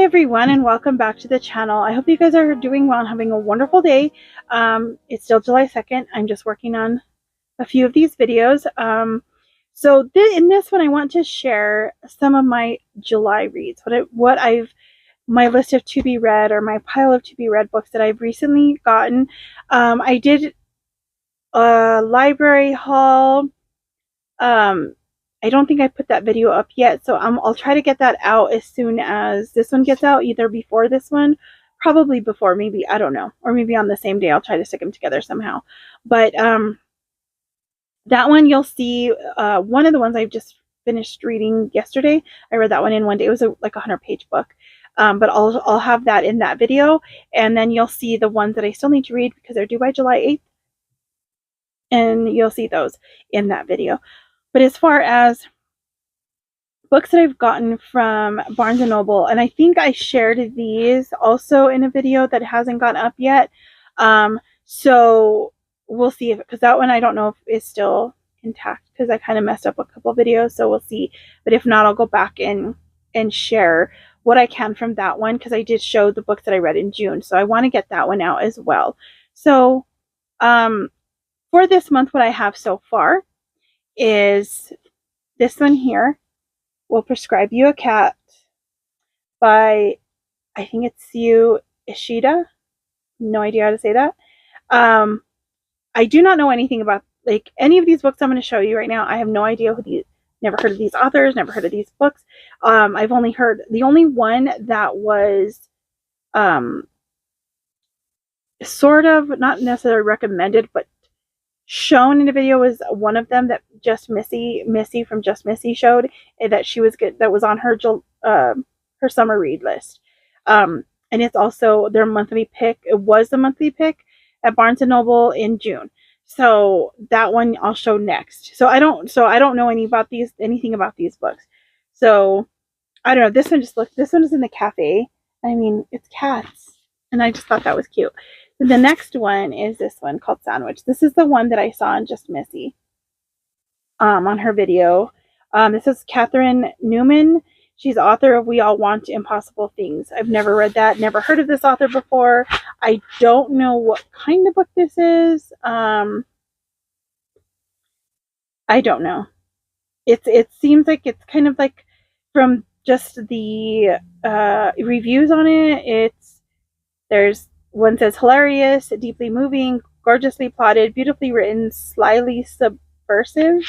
everyone, and welcome back to the channel. I hope you guys are doing well and having a wonderful day. It's still July 2nd. I'm just working on a few of these videos. In this one, I want to share some of my July reads, my list of to be read, or my pile of to be read books that I've recently gotten. I did a library haul. I don't think I put that video up yet, so I'll try to get that out as soon as this one gets out, either before this one, probably before, maybe, I don't know, or maybe on the same day. I'll try to stick them together somehow. But that one you'll see, one of the ones I've just finished reading yesterday. I read that one in one day. It was like a 100-page book. But I'll have that in that video, and then you'll see the ones that I still need to read because they're due by July 8th, and you'll see those in that video. But as far as books that I've gotten from Barnes & Noble, and I think I shared these also in a video that hasn't gone up yet. So we'll see, because that one I don't know if it's still intact, because I kind of messed up a couple videos, so we'll see. But if not, I'll go back and share what I can from that one, because I did show the books that I read in June, so I want to get that one out as well. So for this month, what I have so far is this one here, Will Prescribe You a Cat, by, I think it's Sue Ishida. No idea how to say that. I do not know anything about like any of these books I'm going to show you right now. I have no idea never heard of these authors, never heard of these books. I've only heard, the only one that was sort of not necessarily recommended, but shown in a video was one of them that just Missy from Just Missy showed, that she was good, that was on her summer read list. And it's also their monthly pick. It was the monthly pick at Barnes & Noble in June. So that one I'll show next. So I don't know anything about these books. So I don't know. This one is in the cafe. I mean, it's cats, and I just thought that was cute. The next one is this one called Sandwich. This is the one that I saw in Just Missy on her video. This is Catherine Newman. She's author of We All Want Impossible Things. I've never read that, never heard of this author before. I don't know what kind of book this is. I don't know. It seems like it's kind of like, from just the reviews on it, there's one says hilarious, deeply moving, gorgeously plotted, beautifully written, slyly subversive.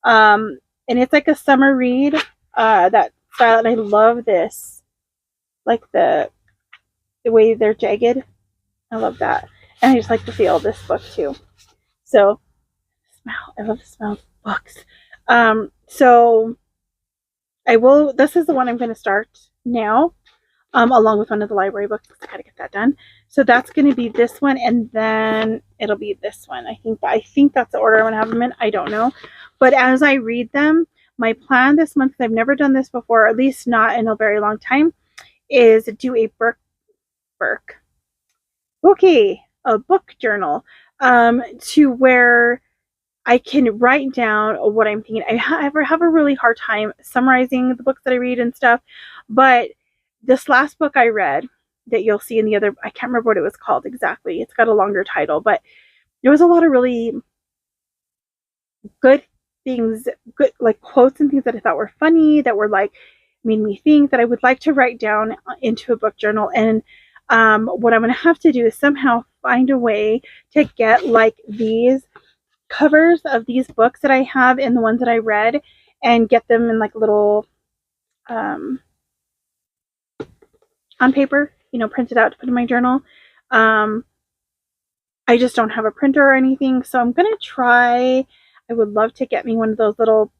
And it's like a summer read, that style, and I love this. Like the way they're jagged. I love that. And I just like the feel of this book too. So, I love the smell of books. So this is the one I'm going to start now. Along with one of the library books, because I gotta get that done. So that's going to be this one, and then it'll be this one. I think that's the order I'm going to have them in. I don't know. But as I read them, my plan this month, I've never done this before, at least not in a very long time, is do a a book journal, to where I can write down what I'm thinking. I have a really hard time summarizing the books that I read and stuff, but this last book I read that you'll see in the other, I can't remember what it was called exactly. It's got a longer title, but there was a lot of really good things, good like quotes and things that I thought were funny, that were like, made me think, that I would like to write down into a book journal. And what I'm going to have to do is somehow find a way to get like these covers of these books that I have and the ones that I read, and get them in like little on paper, printed out to put in my journal. I just don't have a printer or anything, so I'm gonna try. I would love to get me one of those little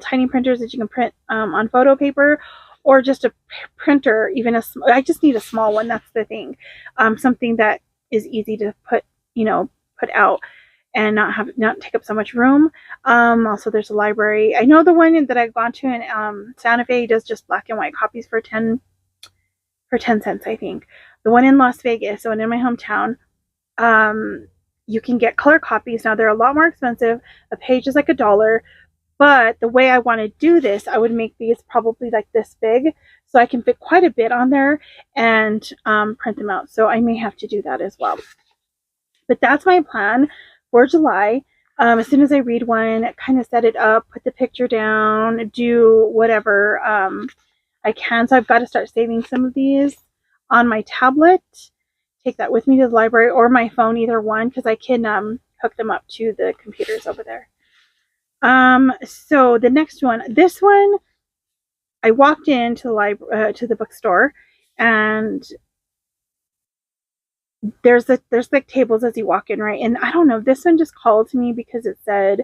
tiny printers that you can print on photo paper, or just a printer. I just need a small one. That's the thing. Something that is easy to put out and not take up so much room. Also, there's a library. I know the one that I've gone to in Santa Fe does just black and white copies for 10 cents, I think. The one in Las Vegas, the one in my hometown, you can get color copies. Now, they're a lot more expensive. A page is like $1, But the way I want to do this, I would make these probably like this big so I can fit quite a bit on there and print them out. So I may have to do that as well. But that's my plan for July. As soon as I read one, kind of set it up, put the picture down, do whatever I can. So I've got to start saving some of these on my tablet, take that with me to the library, or my phone, either one, because I can hook them up to the computers over there. So the next one, this one, I walked into the library, to the bookstore, and there's like tables as you walk in, right? And I don't know, this one just called to me because it says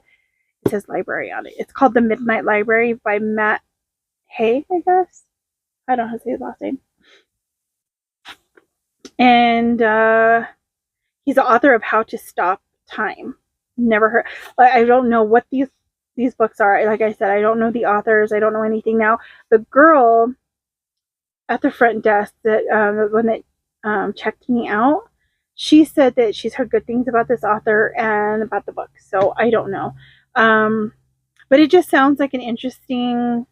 library on it. It's called The Midnight Library by Matt Haig, I guess. I don't know how to say his last name. And he's the author of How to Stop Time. Never heard. I don't know what these books are. Like I said, I don't know the authors. I don't know anything now. The girl at the front desk, that when it checked me out, she said that she's heard good things about this author and about the book. So I don't know. But it just sounds like an interesting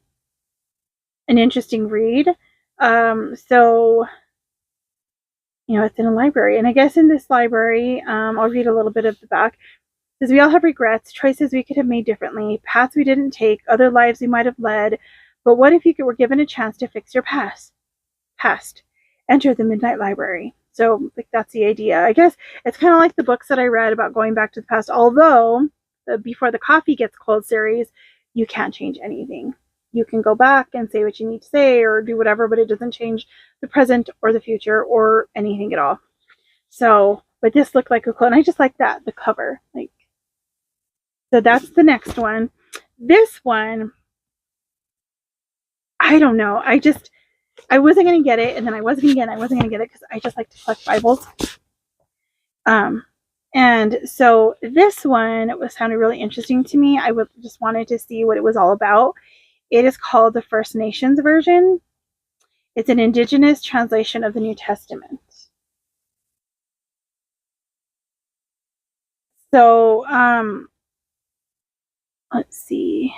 read. So, it's in a library. And I guess in this library, I'll read a little bit of the back. It says, we all have regrets, choices we could have made differently, paths we didn't take, other lives we might have led. But what if you were given a chance to fix your past? Enter the Midnight Library. So, like, that's the idea. I guess it's kind of like the books that I read about going back to the past. Although, the Before the Coffee Gets Cold series, you can't change anything. You can go back and say what you need to say or do whatever, but it doesn't change the present or the future or anything at all. So, but this looked like a cool, and I just like that, the cover. Like, so that's the next one. This one, I don't know. I wasn't going to get it, and then I wasn't going to get it because I just like to collect Bibles. And so this one sounded really interesting to me. I just wanted to see what it was all about. It is called the First Nations version. It's an indigenous translation of the New Testament. So, let's see.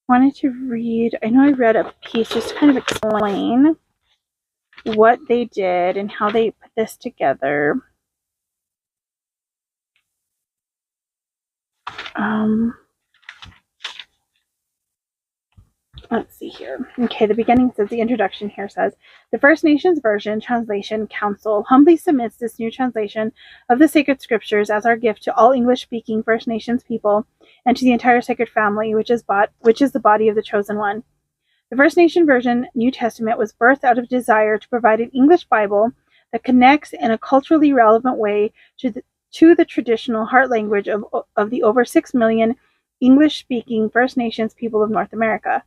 Wanted to read, I know I read a piece just to kind of explain what they did and how they put this together. Let's see here. Okay, the beginning says, the introduction here says, the First Nations Version Translation Council humbly submits this new translation of the sacred scriptures as our gift to all English-speaking First Nations people and to the entire sacred family, which is the body of the chosen one. The First Nation Version New Testament was birthed out of desire to provide an English Bible that connects in a culturally relevant way to the traditional heart language of the over 6 million English-speaking First Nations people of North America.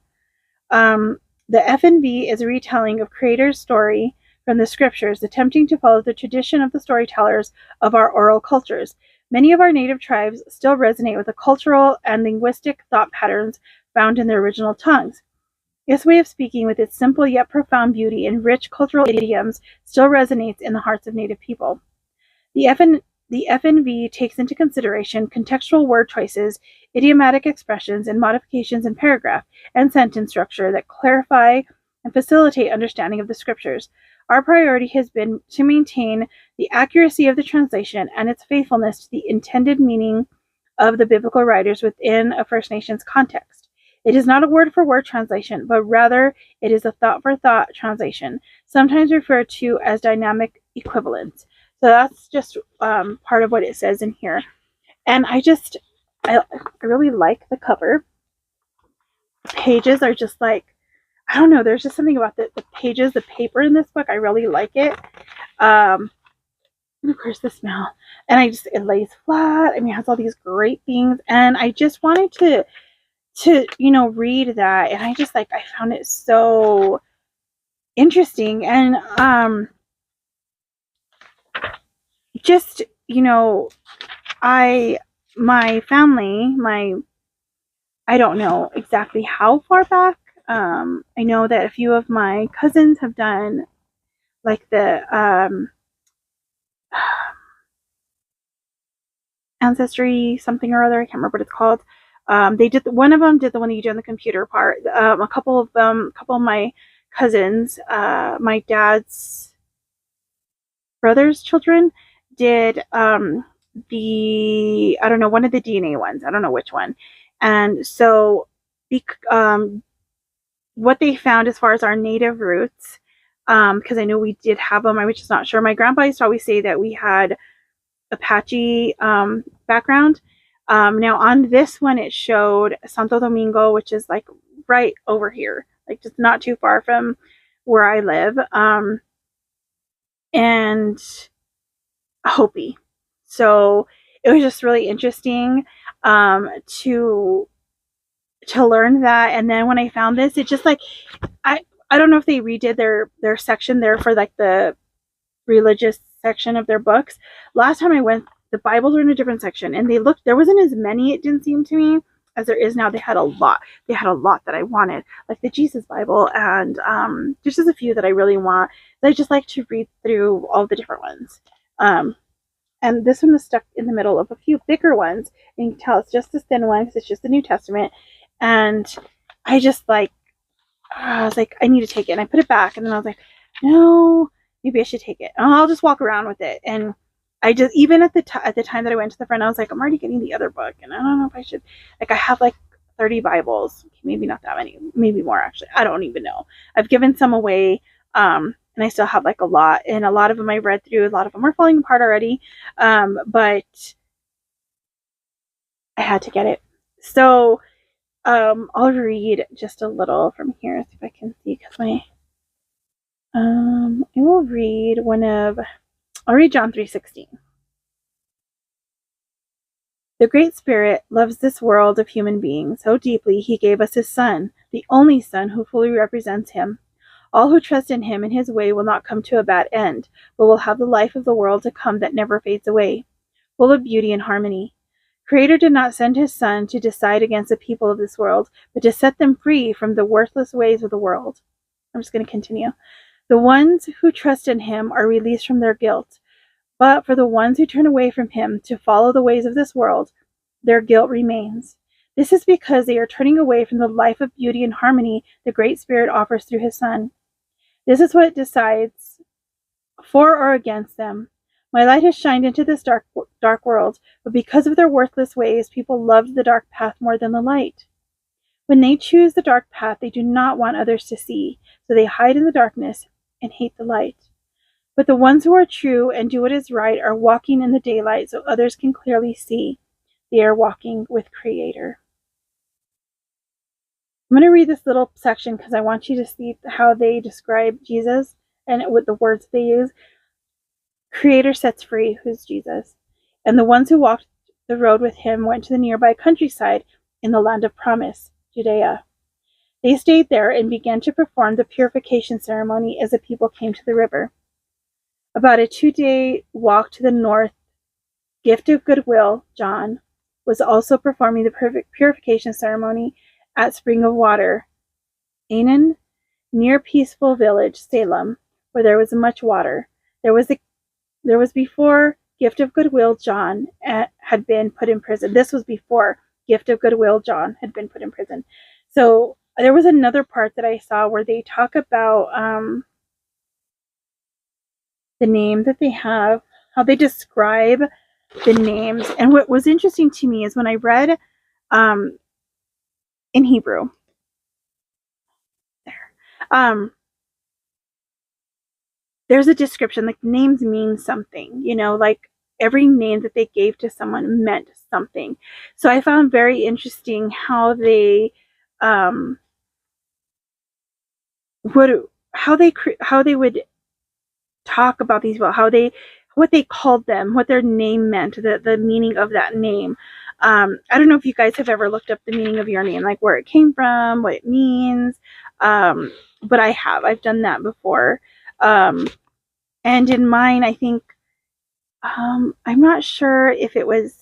The FNV is a retelling of Creator's story from the scriptures, attempting to follow the tradition of the storytellers of our oral cultures. Many of our native tribes still resonate with the cultural and linguistic thought patterns found in their original tongues. This way of speaking, with its simple yet profound beauty and rich cultural idioms, still resonates in the hearts of Native people. The FNV takes into consideration contextual word choices, idiomatic expressions, and modifications in paragraph and sentence structure that clarify and facilitate understanding of the scriptures. Our priority has been to maintain the accuracy of the translation and its faithfulness to the intended meaning of the biblical writers within a First Nations context. It is not a word-for-word translation, but rather it is a thought-for-thought translation, sometimes referred to as dynamic equivalence. So that's just part of what it says in here. And I really like the cover. The pages are just like, I don't know, there's just something about the pages, the paper in this book. I really like it. And of course the smell. And it lays flat. I mean, it has all these great things. And I just wanted to read that, and I found it so interesting. And just, my family, I don't know exactly how far back. I know that a few of my cousins have done like the Ancestry something or other. I can't remember what it's called. They did one of them did the one that you do on the computer part. A couple of my cousins, my dad's brother's children, did the I don't know, one of the DNA ones. I don't know which one. And so, what they found as far as our native roots, because I know we did have them. I was just not sure. My grandpa used to always say that we had Apache background. Now on this one, it showed Santo Domingo, which is like right over here, like just not too far from where I live, and Hopi. So it was just really interesting to learn that. And then when I found this, it just like I don't know if they redid their section there for like the religious section of their books. Last time I went, the Bibles were in a different section, and there wasn't as many, it didn't seem to me, as there is now. They had a lot that I wanted, like the Jesus Bible, and there's just a few that I really want, that I just like to read through all the different ones. And this one was stuck in the middle of a few bigger ones, and you can tell it's just this thin one because it's just the New Testament. And I just like, I was like, I need to take it, and I put it back, and then I was like, no, maybe I should take it. And I'll just walk around with it. And I just, even at the time that I went to the friend, I was like, I'm already getting the other book, and I don't know if I should. Like, I have like 30 Bibles, maybe not that many, maybe more actually. I don't even know. I've given some away, and I still have like a lot, and a lot of them I read through. A lot of them are falling apart already, but I had to get it. So I'll read just a little from here, see if I can see, because I will read I'll read John 3:16. The Great Spirit loves this world of human beings so deeply he gave us his Son, the only Son who fully represents him. All who trust in him and his way will not come to a bad end, but will have the life of the world to come that never fades away, full of beauty and harmony. Creator did not send his Son to decide against the people of this world, but to set them free from the worthless ways of the world. I'm just going to continue. The ones who trust in him are released from their guilt, but for the ones who turn away from him to follow the ways of this world, their guilt remains. This is because they are turning away from the life of beauty and harmony the Great Spirit offers through his Son. This is what decides for or against them. My light has shined into this dark world, but because of their worthless ways, people loved the dark path more than the light. When they choose the dark path, they do not want others to see, so they hide in the darkness and hate the light. But the ones who are true and do what is right are walking in the daylight so others can clearly see. They are walking with Creator. I'm going to read this little section because I want you to see how they describe Jesus and with the words they use. Creator sets free, who's Jesus. And the ones who walked the road with him went to the nearby countryside in the land of promise, Judea. They stayed there and began to perform the purification ceremony as the people came to the river. About a 2-day walk to the north, Gift of Goodwill, John, was also performing the purification ceremony at Spring of Water, Aenon, near peaceful village, Salem, where there was much water. There was before Gift of Goodwill, John had been put in prison. This was before Gift of Goodwill, John had been put in prison. So there was another part that I saw where they talk about the name that they have, how they describe the names. And what was interesting to me is when I read in Hebrew, there's a description, like names mean something, like every name that they gave to someone meant something. So I found very interesting how they would talk about these people, what they called them, what their name meant, the meaning of that name. I don't know if you guys have ever looked up the meaning of your name, like where it came from, what it means. But I've done that before. And in mine, I think, I'm not sure if it was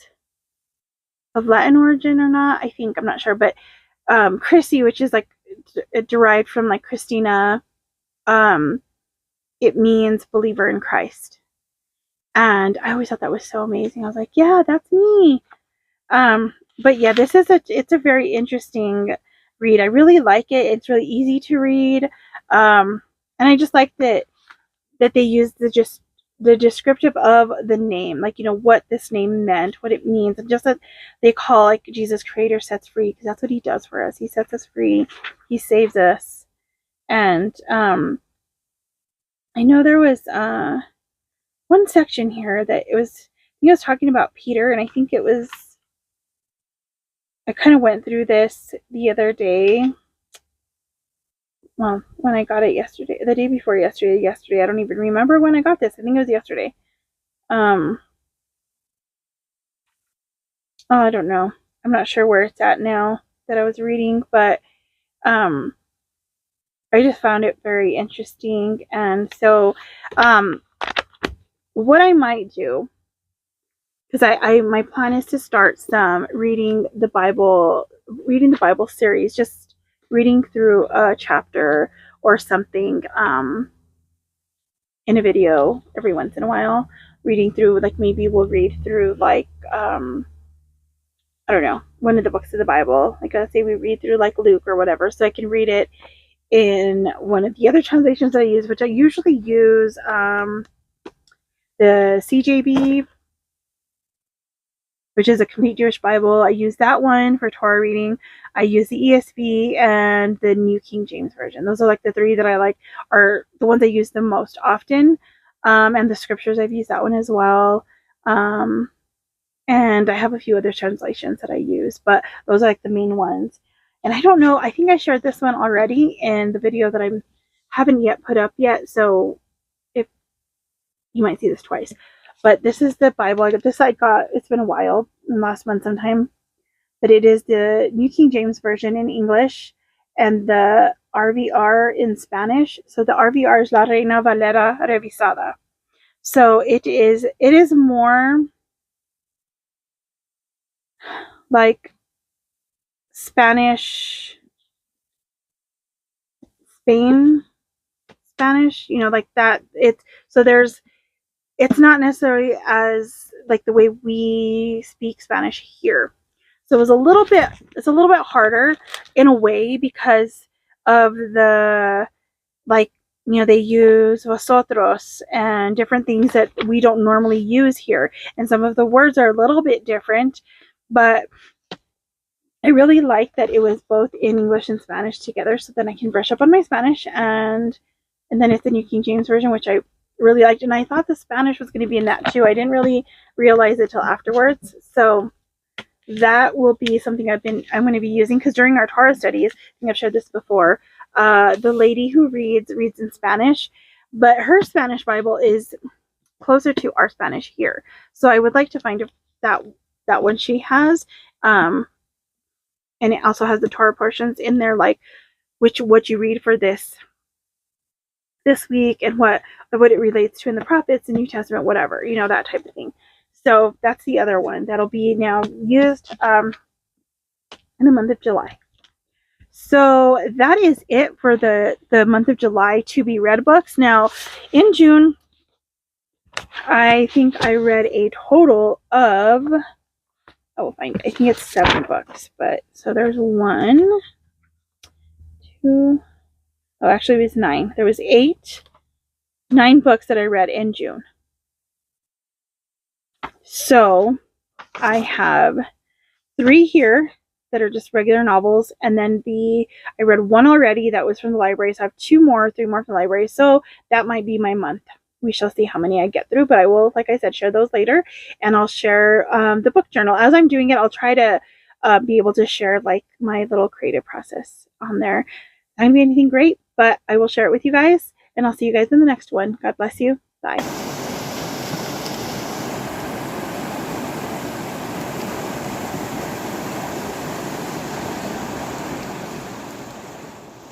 of Latin origin or not. I'm not sure, but Chrissy, which is like derived from like Christina, it means believer in Christ. And I always thought that was so amazing. I was like, yeah, that's me. But yeah, it's a very interesting read. I really like it. It's really easy to read. And I just like that they use the descriptive of the name, like, what this name meant, what it means, and just that they call, like, Jesus creator sets free, because that's what he does for us. He sets us free. He saves us. And I know there was one section here that it was talking about Peter, and I think I kind of went through this the other day. Well, when I got it yesterday, the day before yesterday, I don't even remember when I got this. I think it was yesterday. Oh, I don't know. I'm not sure where it's at now that I was reading, but I just found it very interesting. And so what I might do, because my plan is to start some reading the Bible series, just reading through a chapter or something in a video every once in a while, reading through, like, maybe we'll read through, like, I don't know, one of the books of the Bible. Like, let's say we read through, like, Luke or whatever, so I can read it in one of the other translations that I use, which I usually use the CJB, which is a complete Jewish Bible. I use that one for Torah reading. I use the ESV and the New King James Version. Those are, like, the three that I like, are the ones I use the most often. And the scriptures, I've used that one as well. And I have a few other translations that I use, but those are, like, the main ones. And I don't know, I think I shared this one already in the video that I haven't yet put up yet, so if you might see this twice. But this is the Bible. It's been a while, last month sometime, but it is the New King James Version in English and the RVR in Spanish. So the RVR is La Reina Valera Revisada. So it is more like Spanish, like that. It's not necessarily as, like, the way we speak Spanish here. So it's a little bit harder in a way because of the, like, they use vosotros and different things that we don't normally use here. And some of the words are a little bit different, but I really like that it was both in English and Spanish together, so then I can brush up on my Spanish, and then it's the New King James Version, which I really liked, and I thought the Spanish was going to be in that too. I didn't really realize it till afterwards, so that will be something I'm going to be using, because during our Torah studies, I think I've shared this before, the lady who reads in Spanish, but her Spanish Bible is closer to our Spanish here, so I would like to find that one she has, and it also has the Torah portions in there, like what you read for this week, and what it relates to in the prophets, the New Testament, whatever, that type of thing. So that's the other one that'll be now used in the month of July. So that is it for the month of July to be read books. Now in June, I think I read a total of, I think it's 7 books, but so there's 1, 2, actually it was 9. There was 9 books that I read in June. So I have 3 here that are just regular novels, and then I read 1 already that was from the library, so I have 3 more from the library, so that might be my month. We shall see how many I get through, but I will, like I said, share those later, and I'll share the book journal. As I'm doing it, I'll try to be able to share, like, my little creative process on there. Not going to be anything great, but I will share it with you guys, and I'll see you guys in the next one. God bless you. Bye.